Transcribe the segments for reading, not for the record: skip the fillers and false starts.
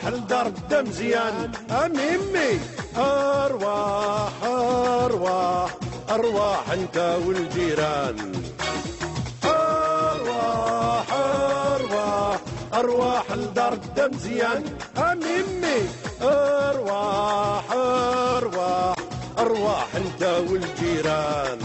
لدار الدم مزيان اميمي ارواح ارواح ارواح انت والجيران ارواح ارواح ارواح لدار الدم مزيان اميمي ارواح ارواح ارواح انت والجيران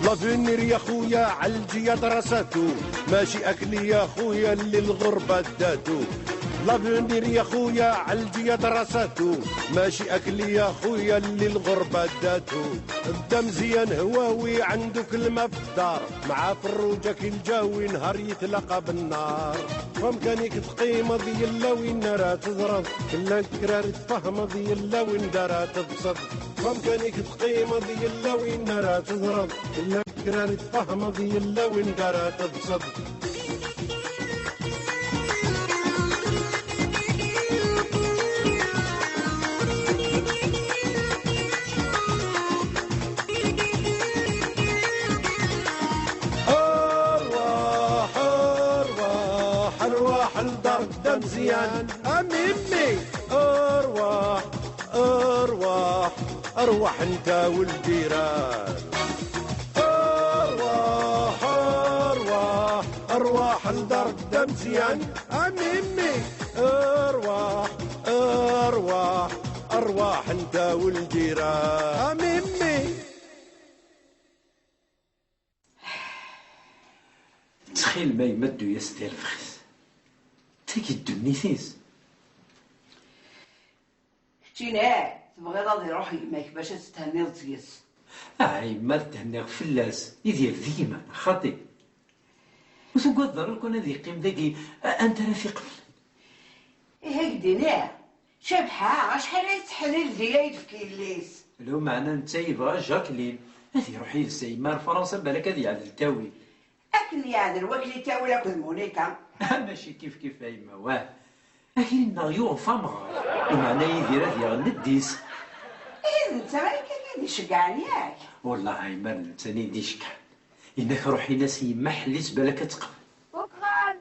لافينير يا خويا عالجية دراساتو ماشي اكلي يا خويا اللي الغربة داتو لافينير يا خويا عالجية دراساتو ماشي اكلي يا خويا اللي الغربة داتو الدم زيان هواوي عنده كلمة في الدار مع فروجة كي الجاوي نهار يتلاقى بالنار فمكانيك تقيمة ضيلا وين راه تضرب كلا كرار تفهم ضيلا وين دارها تبسط فمكانيك تقيمة ضيلا وين راه تضرب كلا كرار تفهم ضيلا وين دارها تبسط مزيان اميمي ارواح ارواح ارواح انت والجيران ارواح ارواح ارواح لدار الدم مزيان اميمي ارواح ارواح ارواح انت والجيران اميمي تخيل ما يمدو يستير الفخس تاكي النيسيس شتينا تبغي غادي يروح يماك باش تستهني تيس ما تهني فلاس يدير ديما خاطي وتقعد ضروري كون هذا يقيم ذاكي انت رفيق هكدينا شبحه شحال يتحلل زيايد في كيليس لو معنا انت يبغى جاكلين هذه يروح يسيمار فرنسا بالك هذه يعدل تاوي اكل يعدل وكلي تاوي لك مونيكا ماشي كيف ايما واه اكيد نغيو فامغ ومعنا يدير هذه يغنديس انت مالك قاعد يشجعني ياك والله ايما ثاني ديشكا انك روحي ناس يمحلس بالك تقبل شكرا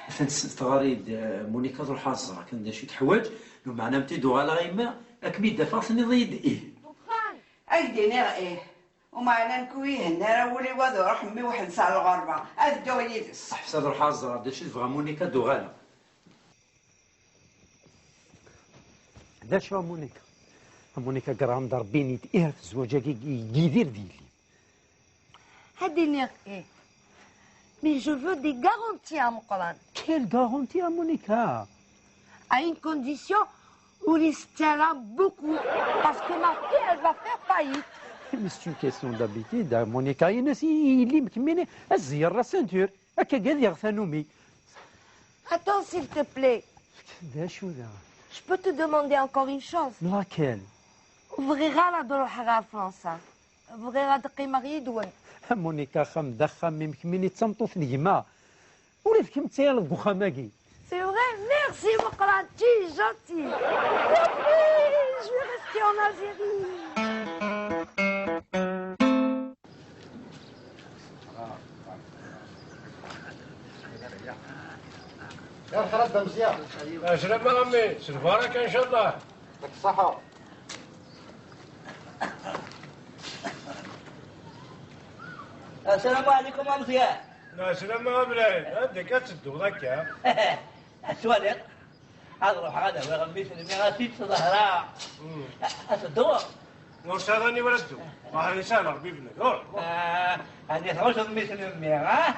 فنس تغاريد مونيكا تروح الزرع كان شي حوايج لو معنا متيدو على غيما اكميد دافاصني ضيد شكرا ايدينا ايه ومعنا نكويه هنا ولي وادو روح مي واحد ساعه الغربه ادو يدس احسن روح الزرع داش تبغى مونيكا دوغالا داش مونيكا كرام ضربيني تاهر في الزواج يدير ديالي هادي ايه مي جو فو دي غارونتي ا مقران كيل غارونتي ا مونيكا à une condition où il se tiendra beaucoup parce que ma fille elle va faire faillite. Mais c'est une question d'habitude مونيكا يناس اللي مكملين الزير لا سنتور هكا قاعد يغثنومي. Attends s'il te plaît. داشو ذا Je peux te demander encore une chose. laquelle وبغيغا لا دروحها فرنسا بغيغا تقيم غيدون مونيكا خم دخم مكملين تصمتو في الجما وليت كم تسير الكوخاماكي. C'est vrai, merci مقران tu es gentil. Je vais rester en Algérie. يا الخراب مزيان. اشرب امي سلفارك ان شاء الله. لك الصحة. السلام عليكم امزيان. السلام عليكم. هذيك تسدو ذاك. السوالق هذا روح هذا ويغميس الميغاسيت ظهرها الدور نورس هذاني ولدو واحد رسالة ربيبنا روح أن يتعوش غميس الميغا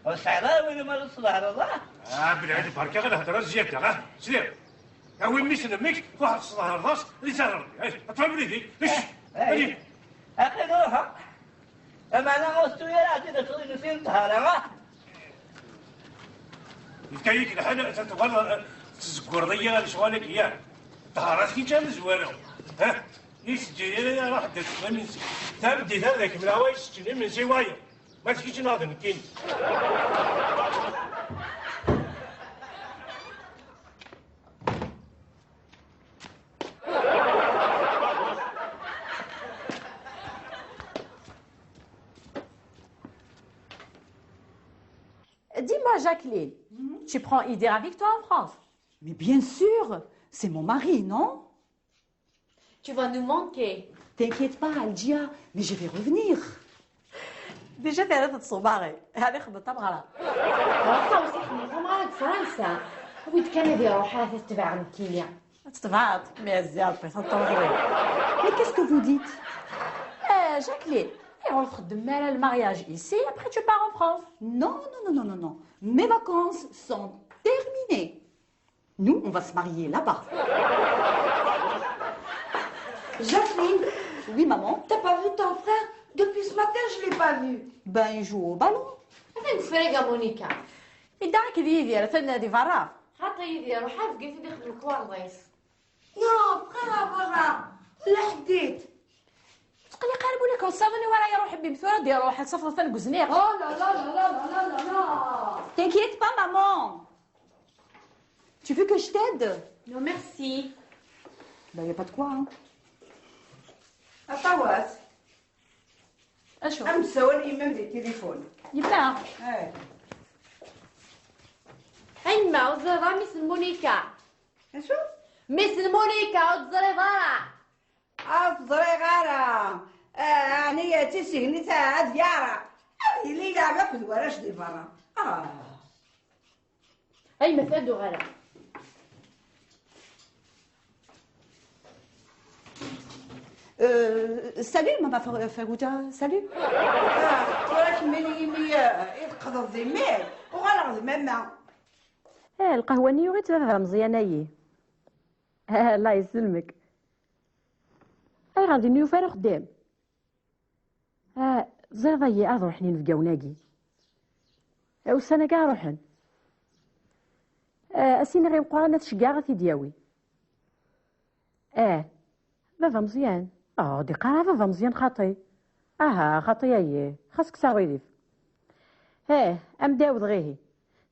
والسعراء وين ما الصلاة الله بالعيد باركة غير هدرة زيادة غا سير وين ميس نميك واحد الصلاة الراس رسالة ربي أتفهم لي ليش أجي أخي روحها أما أنا غوستوية عزيزة صلي نسين طهارة الكيك الحين تتغرى تزقرضية لشوالك إياه طهارات كي كان زوانو ها يسجل راح من تبدي ذلك من هواي يسجل من سوايا ما تجيش ناظر نكين Jacqueline, tu prends Idir avec toi en France? Mais bien sûr, c'est mon mari, non? Tu vas nous manquer. T'inquiète pas, Aldia, mais je vais revenir. ديجا 3 صباغي هذه خدتها بغرام. واخا وصحنا معاك فرنسا ولد كان يروح تتبع مكية تبعت مزيان بيت الطوغري. Mais qu'est-ce que vous dites? Jacqueline, et on démarre le mariage ici, après tu pars en France. Non, non, non, non, non, non. Mes vacances sont terminées. Nous, on va se marier là-bas. Jacqueline, Oui, maman. t'as pas vu ton frère? Depuis ce matin, je l'ai pas vu. Ben, il joue au ballon. هذا نفرق مونيكا يدعك ديالي تنادي فرا. حتى يدير وحاف قلت لي يخدم الكوارديس. يا بقى برا لحديت. تقولي قاربوا لك وصابني ورا يروح بمثوره ديالو واحد صفر تنقزنيق. Oh là là là là là là là. T'inquiète pas, maman. Tu veux que je t'aide? Non merci. Ben, y a pas de quoi, hein. أطوات اشوف أمسون يمم دي تليفون. يبقى إيه. أيما وزرا ميس مونيكا. أشوف؟ ميس مونيكا وزري ضرع. أفضل غارة. أنا تسيني تاع ديارة. هذه اللي لعبة في الورش دي برا. أيما فادو غلا. Salut, maman Farouja. Salut. ولكن ملي يتقضى الضمير وغلط ماما. القهوه نيو غير تبقى مزيانه الله يسلمك. غادي نيو فارغ خدام. زرضي اروح نفقاو ناقي. وسنه كاع روحن. اسينا غير قرانا تشكا غادي دياوي. بابا مزيان. دي قرا بابا مزيان خاطي. خاطي ايه خاصك ساويديف. ام داود غيهي.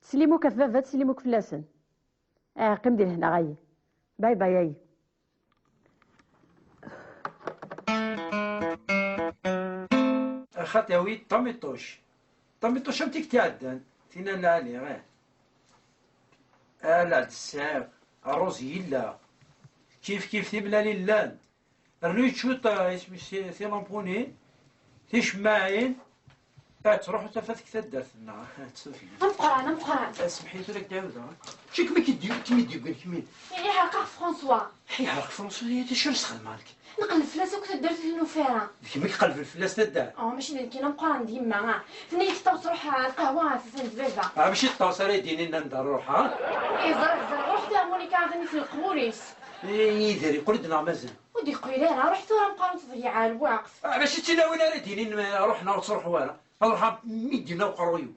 تسليموك في بابا تسليموك في لاسن. قم دير هنا غاي. باي باي اي. خاطي وي طميطوش امتيك تعدان تينا لالي غير لا تساق الروز يلا كيف تبلا للان الريت شوط اسمي سي لامبوني تيشماعين تروح تفاتك تدرت لنا تسوفي نقرا سمحيتو لك تعاود شي كما كيديو قال كمين يعني حقق فرانسوا. يعرق فرنسا هي شنو مالك نقلب فلاس وكنت درت النوفيرة. كيما كيقلب الفلاس تدار ماشي كي نقرا ديما فني تروح القهوة في سند بابا. ماشي الطوسه ديني لنا ندار روحها. زرع روح دار مونيكا غني في القموريس. يدير يقول لنا مازال ودي قيلة انا رحت ورا نبقى تضيع الوقت. ماشي تناول انا ديني روحنا وتروح وانا نروح ميدينا وقرويو.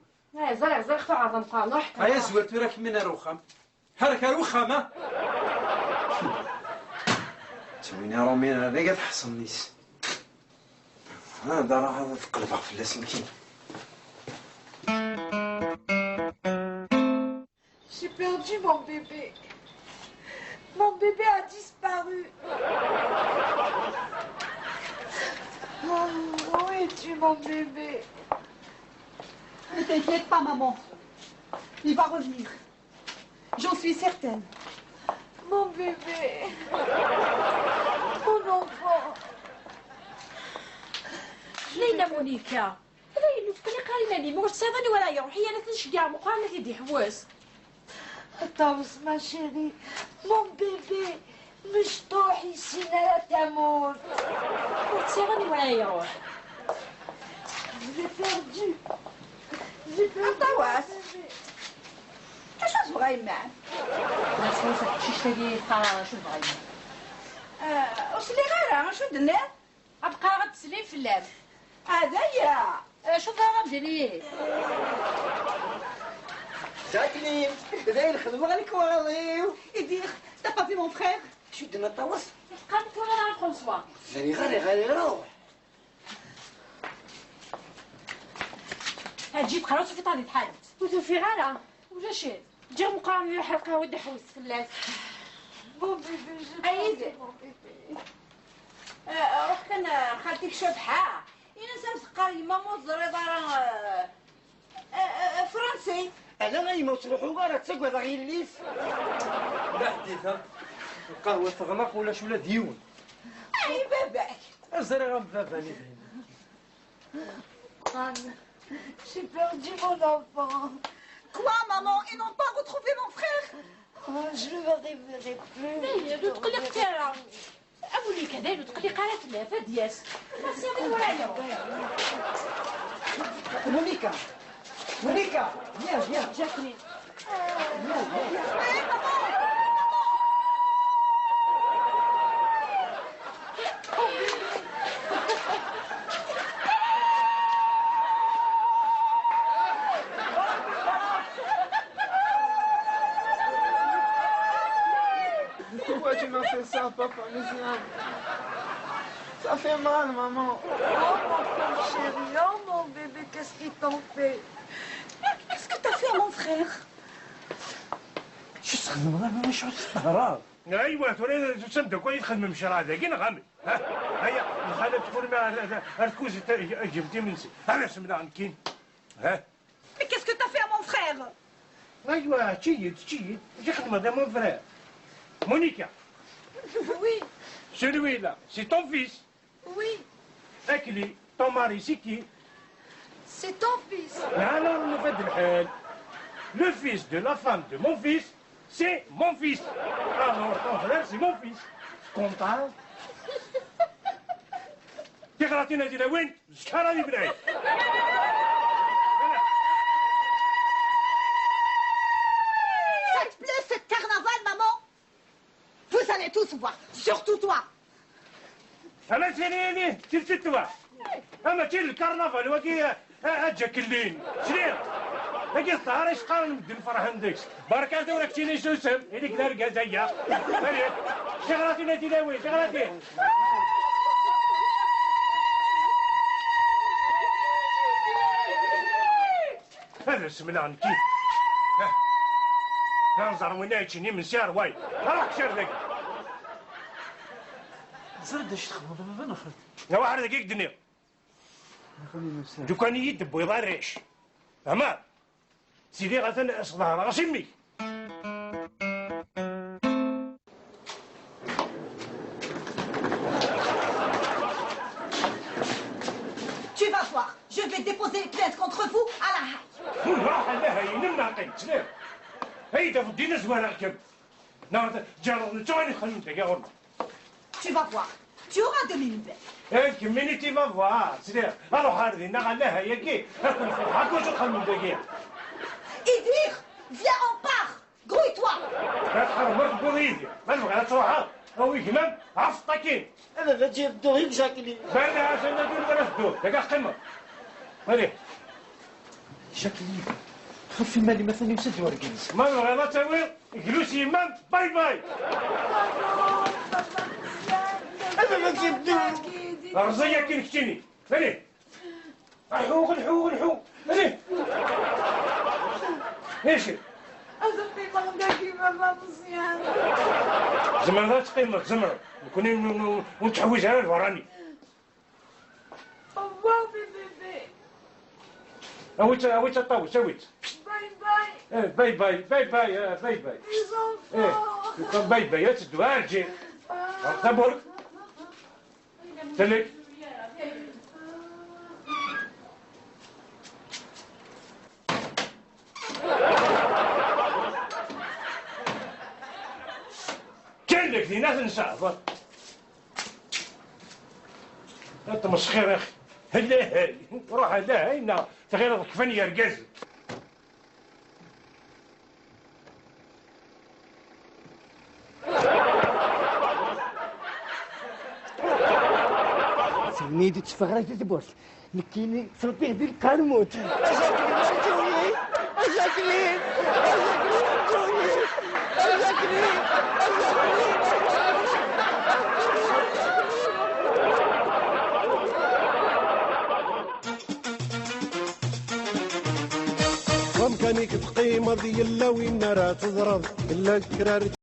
زرع اختو عظم قام رحت. هيا زويرت راك من الرخام حركه الرخامه. تويني رومين هذا قاعد حصلنيس. هذا راه هذا تقلبها في اللاسمكين. J'ai perdu mon bébé. Mon bébé a disparu. Où es-tu, mon bébé? Ne t'inquiète pas, maman. Il va revenir. J'en suis certaine. Mon bébé. Mon enfant. لينا مونيكا. لينا تقولي قارينا لي موش تصيدني ولا يروح هي لا تنشكع مقارنة يدي حواس. Attends, ma chérie. Mon bébé. مشطوح يسينا تموت. تصيدني ولا يروح. J'ai perdu. J'ai perdu. Attends, اش بغاي معاه؟ بس وصلت شي تلاقي قرار شو بغاي. واش اللي غير شو درنا؟ ابقى غتسلي في اللعب. هذايا. شوف راه ديري. جاكلين بداي نخدموا غير الكواليو. Idir, t'as pas vu mon frère? شو درنا طوس؟ قالت غير فرانسوا. غير روح. تجي تقرا وتشوفي طادي تحالت. وتوفي غالا. ولا شي. جا مقارنة الحلقة ودي حوس فلاس. Mon bébé, j'ai Aïe. perdu mon bébé. روح كان خالتك شبحة. إنا سامس قاري ماما زري دارا فرنسي. انا غيموت روحو راه تسقط غير الليس. لا حديثة القهوة تغلق ولا شولا ديون. اي باباك ازري غير بابا نفهم. J'ai perdu mon enfant. Quoi, maman? Ils n'ont pas retrouvé mon frère? Oh, je ne le reverrai plus. لو تقلق تاع أولي كذا لو تقلق على ثلاثة دياس بس يا ورايا. مونيكا مونيكا viens viens. جاكلين Pourquoi tu m'as fait ça, papa Lucian? Ça fait mal, maman. Oh, mon pauvre chéri, oh, mon bébé, qu'est-ce qu'ils t'ont fait? Qu'est-ce que t'as fait à mon frère? شو تخدم غير شو تستهرب. ايوا تولي تصدق كويس تخدم المشروع هذا كي نغامي ها هيا الخالة تقول ما الكوز جبتي من سي انا سمنا عنكين ها. Mais qu'est-ce que t'as fait à mon frère? ايوا تشيد جي خدمة هذا مون فرير مونيكا. Oui, Celui-là, c'est ton fils. oui, Akli, ton mari, c'est qui? c'est ton fils. Alors, le fait de l'hel. Le fils de la femme de mon fils, c'est mon fils. Alors, ton frère, c'est mon fils. Comptable. تغلطينا دينا وين؟ شحال هادي بنعيد؟ Ça te plaît, ce carnaval, maman? Vous allez tous voir, surtout toi. أنا تاني تلتوا. أما تي الكرنفال وكي أجاك اللين. شنو؟ هاكي الطهارة إيش قال نبدل الفرح عندك؟ بركات وراك تيني سوسم هذيك دار كازايا. هذيك شغلاتنا دينا وين؟ شغلاتي. هذا سمنا عن كيف؟ ننظر وين يجيني من سيار واي. راك شردك. زرد اش تخدم بابا نخرج. يا واحد دقيق دنيا. دوكان يدب ويضع ريش. أما سيدي غاتن أصدها غاسمي. Tu vas voir, je vais déposer une plainte contre vous à la haie. راح لها ينمنا قيت لا. هي تفدينا زمان ركب. نعم جارو نتواني خلينا يا غرب. Tu vas voir, tu auras de mes nouvelles. إيه كمينيتي ما فوا سيدي أروح هذه نقل لها يكي. أكون في حكوا شو خلينا دقيقة. Idir, viens, on part. Grouille-toi. حرمت بوضيدي. ما نبغى تروح أو يكمل عفطكين. انا غتجي الدوريك جاكلين. بعد عشان ندور ولا فدور. دقا قمة. هذه. جاكلين خفي مالي مثلا يسد ورقيس. ما نبغى لا تسوي جلوس يمان باي باي. انا غتجي الدوريك. رزية كي نكتيني. هذه. الحوق. هذه. ايش؟ أزمي مغداكي بابا مزيان. زمان ذات قيمة زمر. نكوني ونتحوزها للوراني. Au revoir, mes bébés. أويت الطاوة سويت. Bye bye. باي. Les enfants. باي يا تدو ارجع. تبورك. تلك. كان لك ذي ناس نصعب. انت مسخير يا اخي. هلا روح هنا تغير كفاني يا رجاز. سميدي تفغرك تبوش نكيني صلبيه ديال الكرموت. جاكلين جاكلين وامكانك تقيم ذي الا وين راه تضرب الا كرار